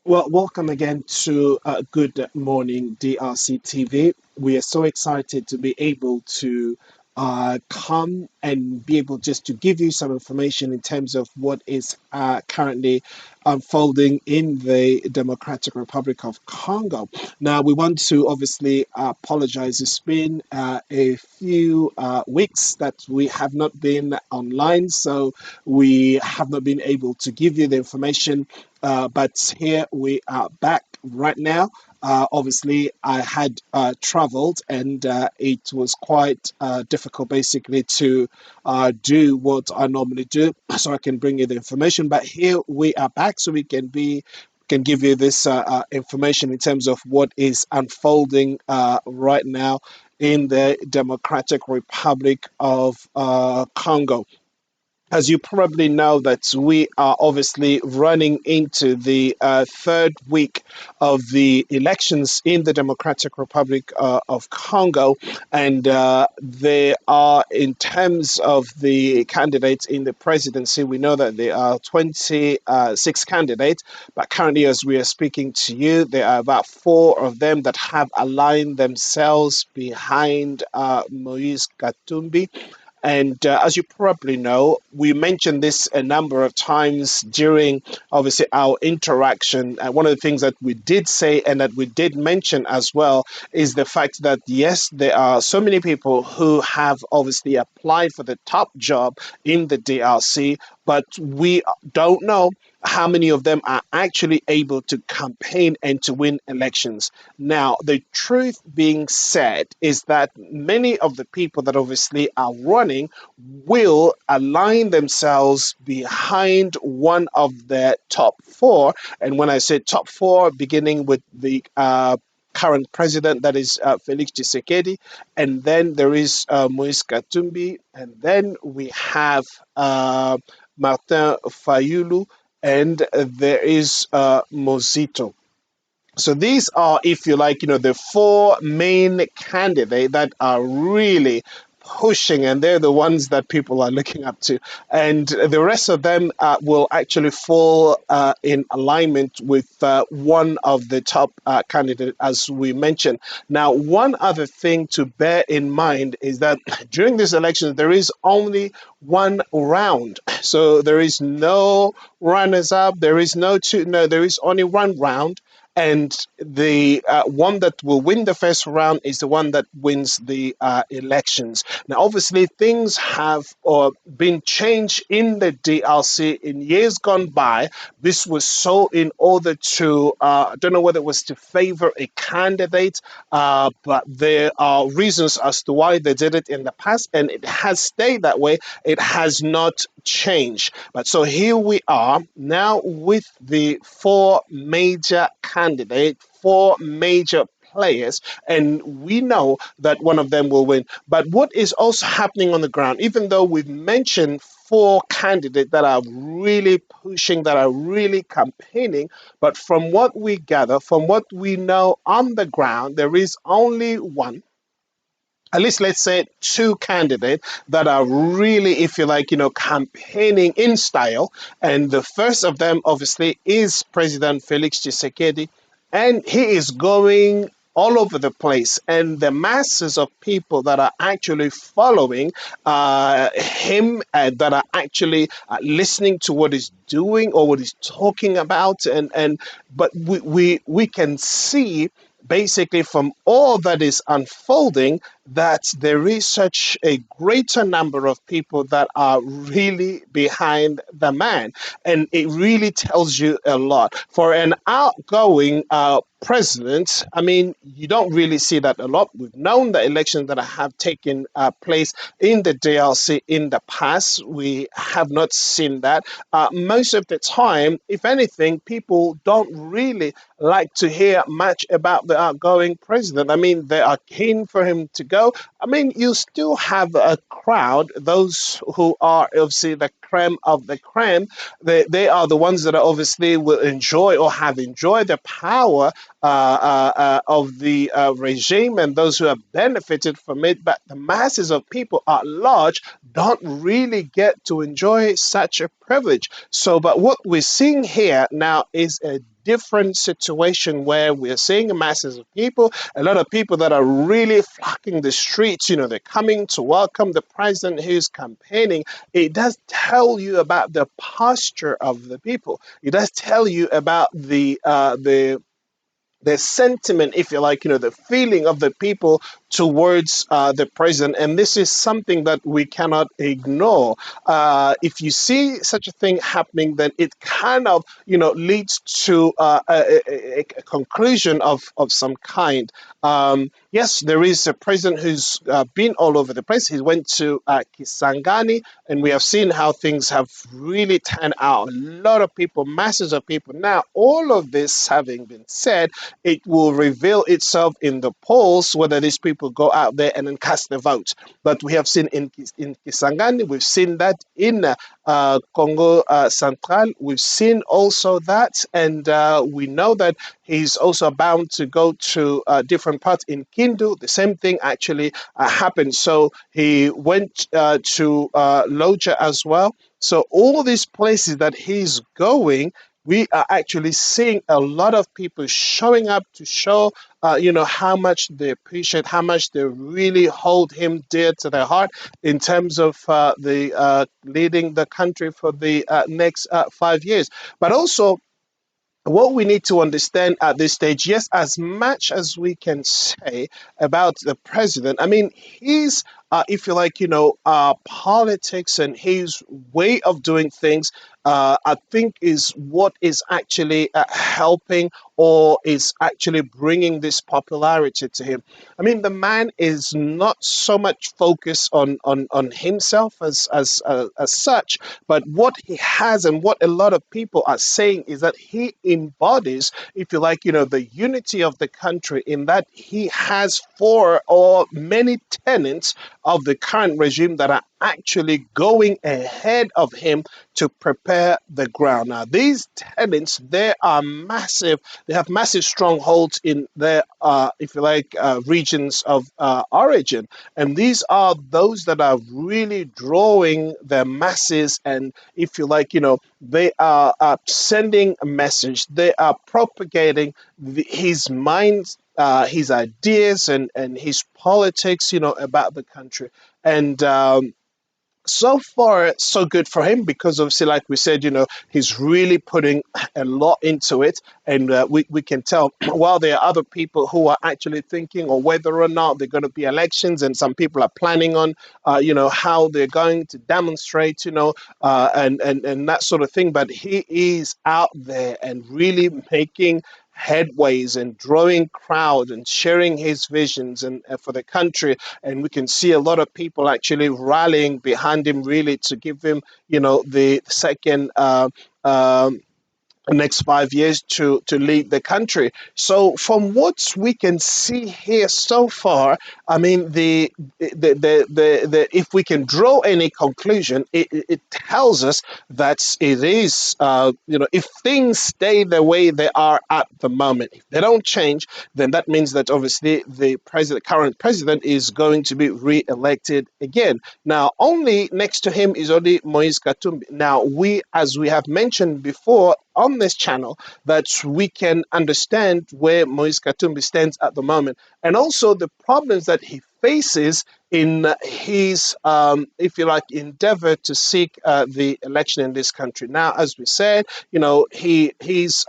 Well, welcome again to Good Morning DRC TV. We are so excited to be able to come and be able just to give you some information in terms of what is currently unfolding in the Democratic Republic of Congo. Now, we want to obviously apologize. It's been a few weeks that we have not been online, so we have not been able to give you the information, but here we are back right now. Obviously, I had traveled and it was quite difficult basically to do what I normally do so I can bring you the information. But here we are back so we can give you this information in terms of what is unfolding right now in the Democratic Republic of Congo. As you probably know, that we are obviously running into the third week of the elections in the Democratic Republic of Congo, and there are, in terms of the candidates in the presidency, we know that there are 26 candidates, but currently, as we are speaking to you, there are about four of them that have aligned themselves behind Moise Katumbi. And as you probably know, we mentioned this a number of times during obviously our interaction. One of the things that we did say and that we did mention as well is the fact that, yes, there are so many people who have obviously applied for the top job in the DRC, but we don't know how many of them are actually able to campaign and to win elections. Now, the truth being said is that many of the people that obviously are running will align themselves behind one of the top four. And when I say top four, beginning with the current president, that is Felix Tshisekedi, and then there is Moise Katumbi, and then we have Martin Fayulu, and there is Mozito. So these are, if you like, the four main candidates that are really pushing, and they're the ones that people are looking up to. And the rest of them will actually fall in alignment with one of the top candidates, as we mentioned. Now, one other thing to bear in mind is that during this election, there is only one round. So there is no runners up, there is no two, no, there is only one round, and the one that will win the first round is the one that wins the elections. Now, obviously, things have been changed in the DRC in years gone by. This was so in order to, I don't know whether it was to favor a candidate, but there are reasons as to why they did it in the past, and it has stayed that way. It has not changed. But so here we are now with the four major candidates, four major players, and we know that one of them will win. But what is also happening on the ground, even though we've mentioned four candidates that are really pushing, that are really campaigning, but from what we gather, from what we know on the ground, there is only one, at least let's say two candidates that are really, if you like, campaigning in style. And the first of them, obviously, is President Felix Tshisekedi. And he is going all over the place. And the masses of people that are actually following him, that are actually listening to what he's doing or what he's talking about. But we can see basically from all that is unfolding that there is such a greater number of people that are really behind the man. And it really tells you a lot. For an outgoing president, I mean, you don't really see that a lot. We've known the elections that have taken place in the DRC in the past. We have not seen that. Most of the time, if anything, people don't really like to hear much about the outgoing president. I mean, they are keen for him to go. I mean, you still have a crowd, those who are obviously the creme of the creme. They are the ones that are obviously will enjoy or have enjoyed the power of the regime, and those who have benefited from it. But the masses of people at large don't really get to enjoy such a privilege. So, but what we're seeing here now is a different situation where we're seeing masses of people, a lot of people that are really flocking the streets. They're coming to welcome the president who's campaigning. It does tell you about the posture of the people. It does tell you about the sentiment, if you like, the feeling of the people towards the president. And this is something that we cannot ignore. If you see such a thing happening, then it kind of, leads to a conclusion of some kind. Yes, there is a president who's been all over the place. He went to Kisangani, and we have seen how things have really turned out. A lot of people, masses of people. Now, all of this having been said, it will reveal itself in the polls whether these people go out there and then cast the vote. But we have seen in Kisangani, we've seen that in Congo Central, we've seen also that, and we know that he's also bound to go to different parts in Kindu. The same thing actually happened. So he went to Loja as well. So all these places that he's going, we are actually seeing a lot of people showing up to show, how much they appreciate, how much they really hold him dear to their heart in terms of the leading the country for the next 5 years. But also, what we need to understand at this stage, yes, as much as we can say about the president, I mean, his, if you like, politics and his way of doing things, I think is what is actually helping or is actually bringing this popularity to him. I mean, the man is not so much focused on himself as such, but what he has and what a lot of people are saying is that he embodies, if you like, the unity of the country, in that he has four or many tenets of the current regime that are actually going ahead of him to prepare the ground. Now, these tenants, they are massive. They have massive strongholds in their, if you like, regions of origin. And these are those that are really drawing the masses. And if you like, they are sending a message. They are propagating his mind, his ideas, and his politics, about the country. And so far, so good for him because obviously, like we said, he's really putting a lot into it. And we can tell while there are other people who are actually thinking or whether or not they're going to be elections, and some people are planning on, how they're going to demonstrate, and that sort of thing. But he is out there and really making headways and drawing crowd and sharing his visions and for the country. And we can see a lot of people actually rallying behind him really to give him the second next 5 years to lead the country. So from what we can see here so far, I mean the if we can draw any conclusion, it tells us that it is if things stay the way they are at the moment, if they don't change, then that means that obviously the current president is going to be re-elected again. Now, only next to him is only Moise Katumbi. Now, as we have mentioned before on this channel, that we can understand where Moise Katumbi stands at the moment, and also the problems that he faces in his, if you like, endeavor to seek the election in this country. Now, as we said, he's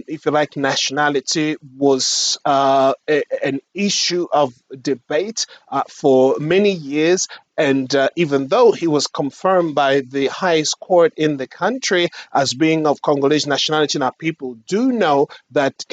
if you like, nationality was an issue of debate for many years. And even though he was confirmed by the highest court in the country as being of Congolese nationality, now people do know that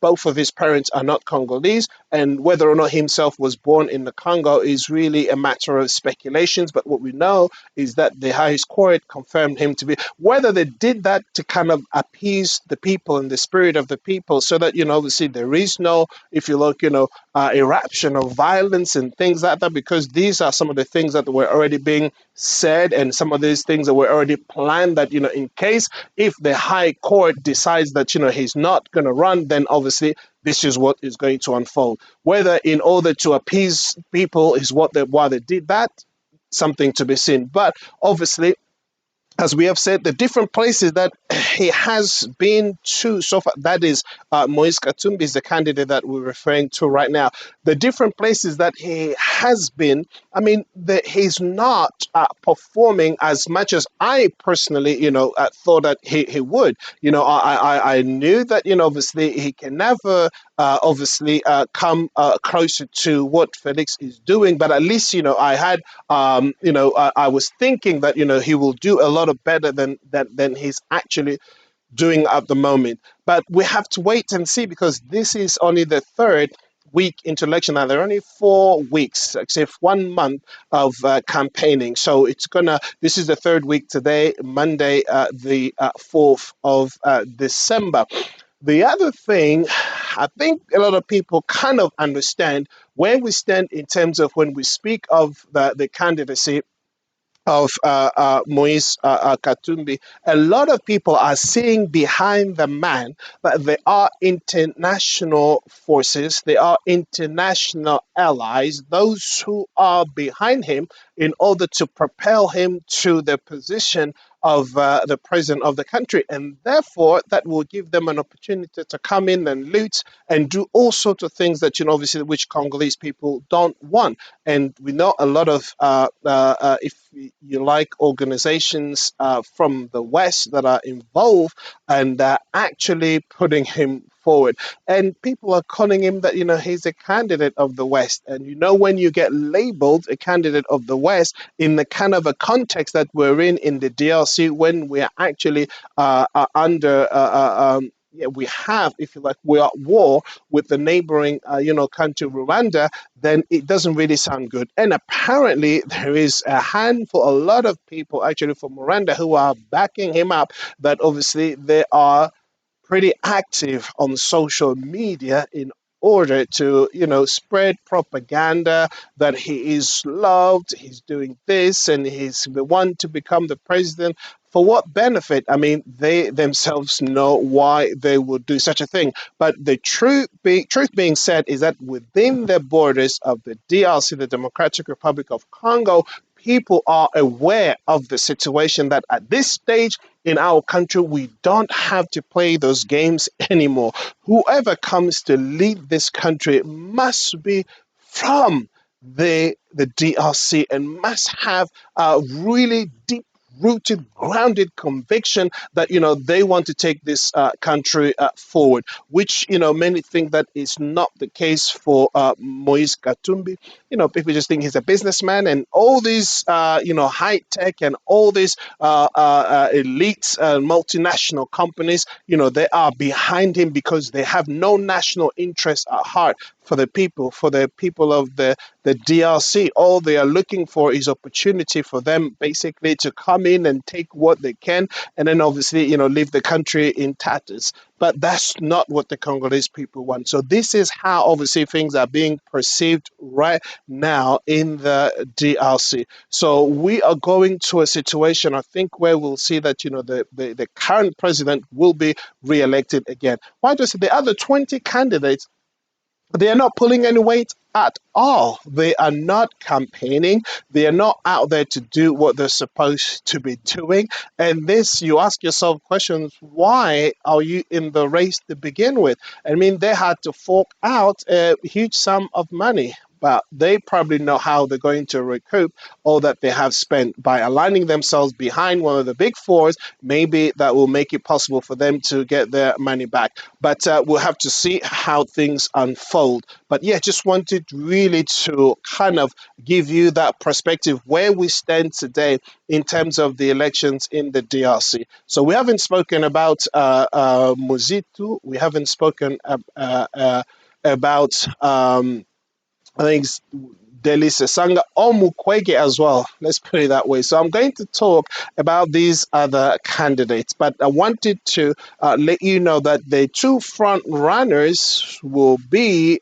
both of his parents are not Congolese, and whether or not himself was born in the Congo is really a matter of speculations. But what we know is that the highest court confirmed him to be. Whether they did that to kind of appease the people and the spirit of the people, so that obviously there is no, if you look, eruption of violence and things like that, because these are some of the things that were already being said, and some of these things that were already planned, that in case if the high court decides that he's not going to run, then obviously this is what is going to unfold. Whether in order to appease people is why they did that, something to be seen. But obviously as we have said, the different places that he has been to so far, that is Moise Katumbi is the candidate that we're referring to right now. The different places that he has been, I mean, he's not performing as much as I personally, thought that he would. I knew that, obviously he can never obviously come closer to what Felix is doing, but at least, I had I was thinking that he will do a lot of better than he's actually doing at the moment. But we have to wait and see because this is only the third week into election. Now there are only 4 weeks, except 1 month of campaigning. So this is the third week today, Monday, the 4th of December. The other thing, I think a lot of people kind of understand where we stand in terms of when we speak of the candidacy of Moise Katumbi. A lot of people are seeing behind the man that there are international forces, there are international allies, those who are behind him in order to propel him to the position of the president of the country. And therefore, that will give them an opportunity to come in and loot and do all sorts of things that, obviously, which Congolese people don't want. And we know a lot of, if you like, organizations from the West that are involved and actually putting him forward. And people are calling him that, he's a candidate of the West. And when you get labeled a candidate of the West in the kind of a context that we're in the DRC, when we're actually under yeah, we have, if you like, we're at war with the neighboring, country Rwanda, then it doesn't really sound good. And apparently, there is a handful, a lot of people actually from Rwanda who are backing him up. That obviously they are pretty active on social media in order to spread propaganda that he is loved, he's doing this, and he's the one to become the president. For what benefit? I mean, they themselves know why they would do such a thing. But the truth being said is that within the borders of the DRC, the Democratic Republic of Congo, people are aware of the situation that at this stage in our country, we don't have to play those games anymore. Whoever comes to lead this country must be from the DRC and must have a really deep rooted, grounded conviction that they want to take this country forward, which many think that is not the case for Moise Katumbi. People just think he's a businessman, and all these high tech and all these elite multinational companies, they are behind him because they have no national interest at heart for the people of the DRC. All they are looking for is opportunity for them basically to come in and take what they can, and then obviously leave the country in tatters. But that's not what the Congolese people want. So this is how obviously things are being perceived right now in the DRC. So we are going to a situation, I think, where we'll see that the current president will be re-elected again. Why does the other 20 candidates, they are not pulling any weight at all. They are not campaigning. They are not out there to do what they're supposed to be doing. And this, you ask yourself questions, why are you in the race to begin with? I mean, they had to fork out a huge sum of money. But they probably know how they're going to recoup all that they have spent by aligning themselves behind one of the big fours. Maybe that will make it possible for them to get their money back. But we'll have to see how things unfold. But yeah, just wanted really to kind of give you that perspective where we stand today in terms of the elections in the DRC. So we haven't spoken about Muzitu. We haven't spoken about. I think it's Deli Sesanga or Mukwege as well. Let's put it that way. So I'm going to talk about these other candidates, but I wanted to let you know that the two front runners will be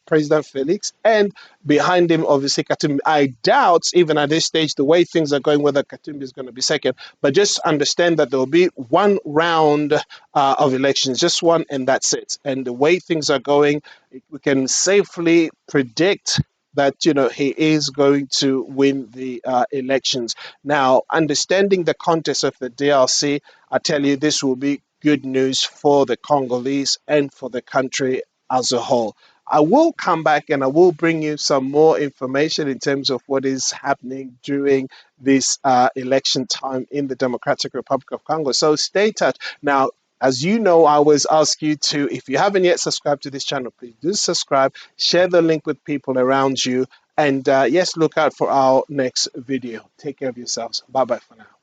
President Felix, and behind him, obviously, Katumbi. I doubt, even at this stage, the way things are going, whether Katumbi is going to be second. But just understand that there will be one round of elections, just one, and that's it. And the way things are going, we can safely predict that he is going to win the elections. Now, understanding the context of the DRC, I tell you, this will be good news for the Congolese and for the country as a whole. I will come back and I will bring you some more information in terms of what is happening during this election time in the Democratic Republic of Congo. So stay touched. Now, as you know, I always ask you to, if you haven't yet subscribed to this channel, please do subscribe, share the link with people around you, and yes, look out for our next video. Take care of yourselves. Bye bye for now.